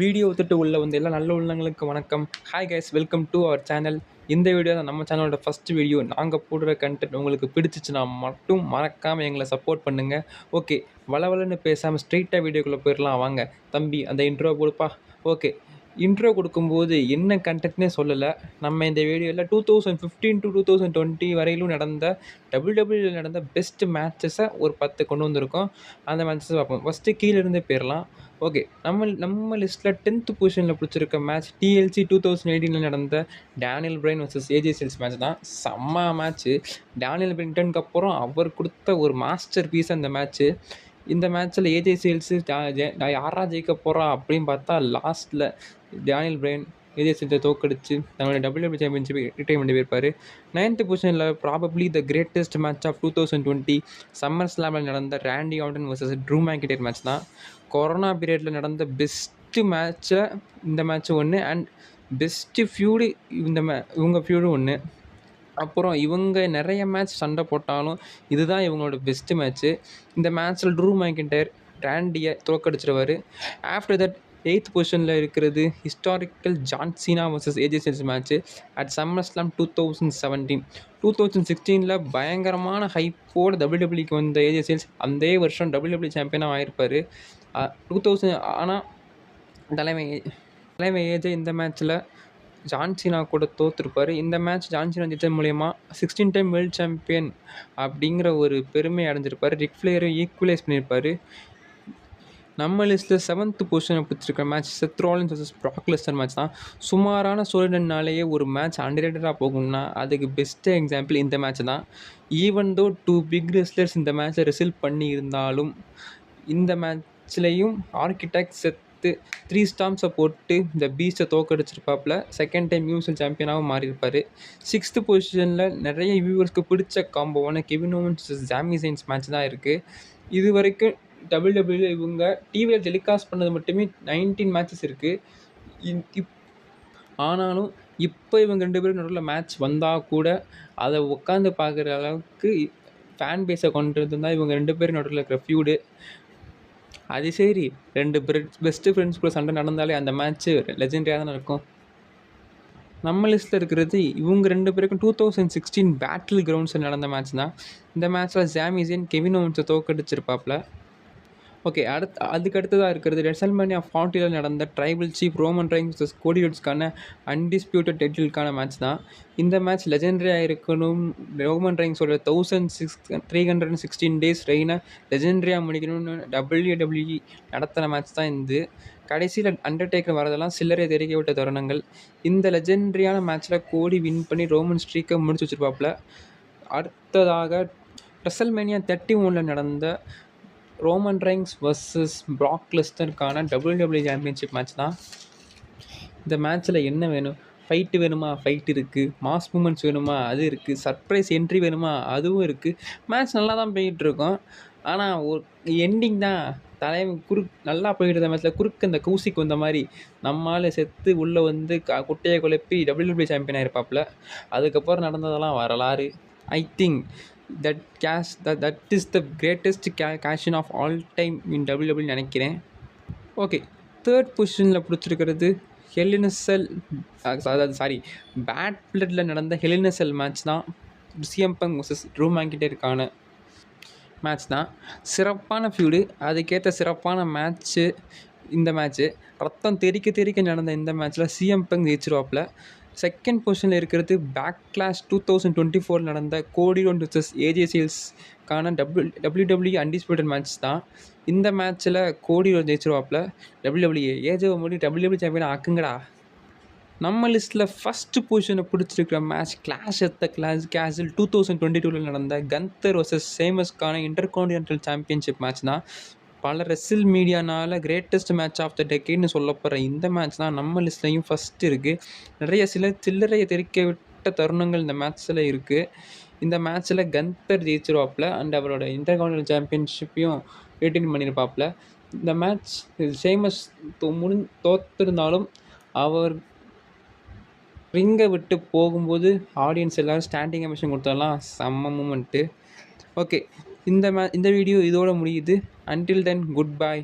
Video விட்டுட்டு உள்ள வந்து எல்லா நல்ல உள்ளங்களுக்கு வணக்கம். Hi guys, welcome to our channel. இந்த வீடியோ தான் நம்ம சேனலோட ஃபர்ஸ்ட் வீடியோ. நாங்கள் போடுற கண்டென்ட் உங்களுக்கு பிடிச்சிச்சுன்னா மட்டும் மறக்காமல் எங்களை சப்போர்ட் பண்ணுங்கள். ஓகே, வளவலன்னு பேசாமல் ஸ்ட்ரெயிட்டாக வீடியோக்குள்ளே போயிடலாம் வாங்க. தம்பி அந்த இன்ட்ரோ கொடுப்பா. ஓகே, இன்ட்ரோ கொடுக்கும்போது என்ன கண்டென்ட்னே சொல்லலை. நம்ம இந்த வீடியோவில் 2015 to 2020 வரையிலும் நடந்த டபிள்யூடபிள்யூவில் நடந்த பெஸ்ட் மேட்சஸை ஒரு 10 கொண்டு வந்திருக்கோம். அந்த மேட்சஸை பார்ப்போம். ஃபஸ்ட்டு கீழேருந்தே போயிடலாம். ஓகே, நம்ம லிஸ்ட்டில் 10th பொசிஷனில் பிடிச்சிருக்க மேட்ச் TLC 2018 நடந்த Daniel Bryan versus AJ Styles match தான். செம்ம மேட்ச்சு. டேனியல் பிரிங்டனுக்கு அப்புறம் அவர் கொடுத்த ஒரு மாஸ்டர் பீஸ் அந்த மேட்ச்சு. இந்த மேட்ச்சில் ஏஜே ஸ்டைல்ஸு யாரா ஜெயிக்க போகிறா அப்படின்னு பார்த்தா லாஸ்ட்டில் டேனியல் பிரைன் ஏஜே ஸ்டைல்ஸை தோக்கடிச்சு தன்னோட WWE சாம்பியன்ஷிப் ரிட்டைர்மெண்ட் போயிருப்பார். 9th பொசிஷனில் probably the greatest match of 2020 summer ஸ்லாமில் நடந்த Randy Orton versus Drew McIntyre match தான். கொரோனா பீரியடில் நடந்த பெஸ்ட்டு மேட்ச்சில் இந்த மேட்ச் ஒன்று அண்ட் பெஸ்ட்டு ஃபியூடு இவங்க ஃபியூடு ஒன்று. அப்புறம் இவங்க நிறைய மேட்ச் சண்டை போட்டாலும் இதுதான் இவங்களோட பெஸ்ட்டு மேட்ச்சு. இந்த மேட்ச்சில் ட்ரூ மேக்கின்டையர் ரேண்டியை தோக்கடிச்சிருவார். ஆஃப்டர் தட் 8th பொசிஷனில் இருக்கிறது historical John Cena versus AJ Styles match at summer slam 2017. 2016 பயங்கரமான ஹைப்போட WWE வந்த ஏஜே ஸ்டைல்ஸ் அந்த வருஷம் WWE சாம்பியனாக ஆகிருப்பார். 2000 ஆனால் தலைமை ஏஜே இந்த மேட்ச்சில் ஜான் சீனா கூட தோற்றுருப்பார். இந்த மேட்ச் ஜான் சீனா ஜெயிச்சது மூலயமா 16 டைம் வேர்ல்டு சாம்பியன் அப்படிங்கிற ஒரு பெருமை அடைஞ்சிருப்பார். ரிக் ஃப்ளேரும் ஈக்குவலைஸ் பண்ணியிருப்பார். நம்ம லிஸ்ட்டில் 7th பொசிஷனை பிடிச்சிருக்க match Seth Rollins versus Brock Lesnar match தான். சுமாரான ஸ்டோரினாலேயே ஒரு மேட்ச் அண்டர்ரேட்டடாக போகும்னா அதுக்கு பெஸ்ட்டு எக்ஸாம்பிள் இந்த மேட்ச் தான். ஈவன் தோ 2 பிக் ரெஸ்லர்ஸ் இந்த மேட்ச்சை ரிசல்ட் பண்ணி இருந்தாலும் இந்த மேட்ச்லேயும் ஆர்கிடெக்ட் செத்து 3 ஸ்டாம்ஸை போட்டு இந்த பீஸ்ட்டை தோக்கடிச்சிருப்பாப்பில் செகண்ட் டைம் யூனிவர்சல் சாம்பியனாகவும் மாறியிருப்பார். 6th பொசிஷனில் நிறைய வியூவர்ஸ்க்கு பிடிச்ச காம்போவான கெவின் ஓவன்ஸ் வர்சஸ் சாமி ஜெயின்ஸ் மேட்ச் தான் இருக்குது. இது வரைக்கும் WWE இவங்க டிவியில் டெலிகாஸ்ட் பண்ணது மட்டுமே 19 மேட்சஸ் இருக்குது. ஆனாலும் இப்போ இவங்க 2 பேரும் நடுவில் மேட்ச் வந்தால் கூட அதை உட்காந்து பார்க்குற அளவுக்கு ஃபேன் பேஸை கொண்டு தான் இவங்க 2 பேரும் நடுவில் இருக்கிற ஃபியூடு. அது சரி, 2 பெஸ்ட்டு ஃப்ரெண்ட்ஸ் கூட சண்டை நடந்தாலே அந்த மேட்ச்சு லெஜெண்டரியாக தானே இருக்கும். நம்ம லிஸ்ட்டில் இருக்கிறது இவங்க 2 பேருக்கும் 2016 பேட்டில் கிரவுண்ட்ஸில் நடந்த மேட்ச் தான். இந்த மேட்ச்சில் சாமி ஜெயின் கெவின் ஓவன்ஸை தோக்கடிச்சிருப்பாப்பில். ஓகே, அதுக்கு அடுத்ததாக இருக்கிறது ரெசல்மேனியா 40 நடந்த tribal chief Roman Reigns versus கோடி ரோட்ஸ்க்கான அன்டிஸ்பியூட்டட் டைட்டிலுக்கான மேட்ச் தான். இந்த மேட்ச் லெஜெண்டரியாக இருக்கணும். ரோமன் ரெயின்ஸோட 1316 டேஸ் ரெயினை லெஜெண்டரியாக முடிக்கணும்னு WWE நடத்தின மேட்ச் தான் இது. கடைசியில் அண்டர்டேக்கர் வரதெல்லாம் சில்லறை தெரிவிக்க விட்ட தருணங்கள். இந்த லெஜெண்டரியான மேட்ச்சில் கோடி வின் பண்ணி ரோமன் ஸ்ட்ரீக்கை முடிச்சு வச்சுருப்பாப்புல. அடுத்ததாக ரெசல்மேனியா 31 நடந்த ரோமன் ரெயின்ஸ் வர்சஸ் ப்ராக் லெஸ்னருக்கான WWE சாம்பியன்ஷிப் மேட்ச் தான். இந்த மேட்ச்சில் என்ன வேணும்? ஃபைட்டு வேணுமா? ஃபைட் இருக்குது. மாஸ் மூமெண்ட்ஸ் வேணுமா? அது இருக்குது. சர்ப்ரைஸ் என்ட்ரி வேணுமா? அதுவும் இருக்குது. மேட்ச் நல்லா தான் போயிட்டுருக்கோம். ஆனால் ஒரு எண்டிங் தான் நல்லா போயிட்டு இருந்த மேட்ச்சில் குறுக்கு இந்த கௌசிக்கு வந்த மாதிரி நம்மளால் செத்து உள்ளே வந்து குட்டையை குழப்பி WWE சாம்பியன் ஆகிருப்பாப்புல. அதுக்கப்புறம் நடந்ததெல்லாம் வரலாறு. I think that is the greatest cash in of all time in WWE நினைக்கிறேன். ஓகே, 3rd பொசிஷனில் பிடிச்சிருக்கிறது பேட் பிளட்டில் நடந்த hell in a cell match தான். சிஎம் பங்க் வர்சஸ் ட்ரூ மேக்கின்டையருக்கான மேட்ச் தான். சிறப்பான ஃபியூடு, அதுக்கேற்ற சிறப்பான மேட்ச்சு. இந்த மேட்ச்சு ரத்தம் தெறிக்க நடந்த இந்த மேட்ச்சில் சிஎம் பங்க் ஜெயிச்சிருவாப்பில். 2nd பொசிஷனில் இருக்கிறது பேக்லாஷ் 2024 நடந்த கோடி ரோட்ஸ் வர்சஸ் ஏஜே ஸ்டைல்ஸ்க்கான WWE அன்டிஸ்பியூட்டட் மேட்ச் தான். இந்த மேட்ச்சில் கோடி ரோட்ஸ் ஜெயிச்சிருவாப்பில். WWE ஏஜேவை மூடி WWE சாம்பியன் ஆக்குங்கடா. நம்ம லிஸ்ட்டில் ஃபஸ்ட்டு பொசிஷனை பிடிச்சிருக்கிற match clash at the castle 2022 நடந்த கந்தர் வர்சஸ் சேமஸ்க்கான இன்டர்கான்டினென்டல் சாம்பியன்ஷிப் மேட்ச் தான். பல ரெசில் மீடியானால் கிரேட்டஸ்ட் மேட்ச் ஆஃப் த டெக்கேட்னு சொல்லப்படுற இந்த மேட்ச் தான் நம்ம லிஸ்ட்லையும் ஃபஸ்ட்டு இருக்குது. நிறைய சில்லறையை தெரிவிக்க விட்ட தருணங்கள் இந்த மேட்ச்சில் இருக்குது. இந்த மேட்ச்சில் கந்தர் ஜெயிச்சிருவாப்பில் அண்ட் அவரோட இன்டர்கான்டினென்டல் சாம்பியன்ஷிப்பையும் ரிட்டைன் பண்ணியிருப்பாப்பில். இந்த மேட்ச் சேமஸ் தோற்றிருந்தாலும் அவர் ரிங்கை விட்டு போகும்போது ஆடியன்ஸ் எல்லோரும் ஸ்டாண்டிங் அமிஷன் கொடுத்ததெல்லாம் செம்ம மூமெண்ட்டு. ஓகே, இந்த வீடியோ இதோட முடியுது. Until then good bye.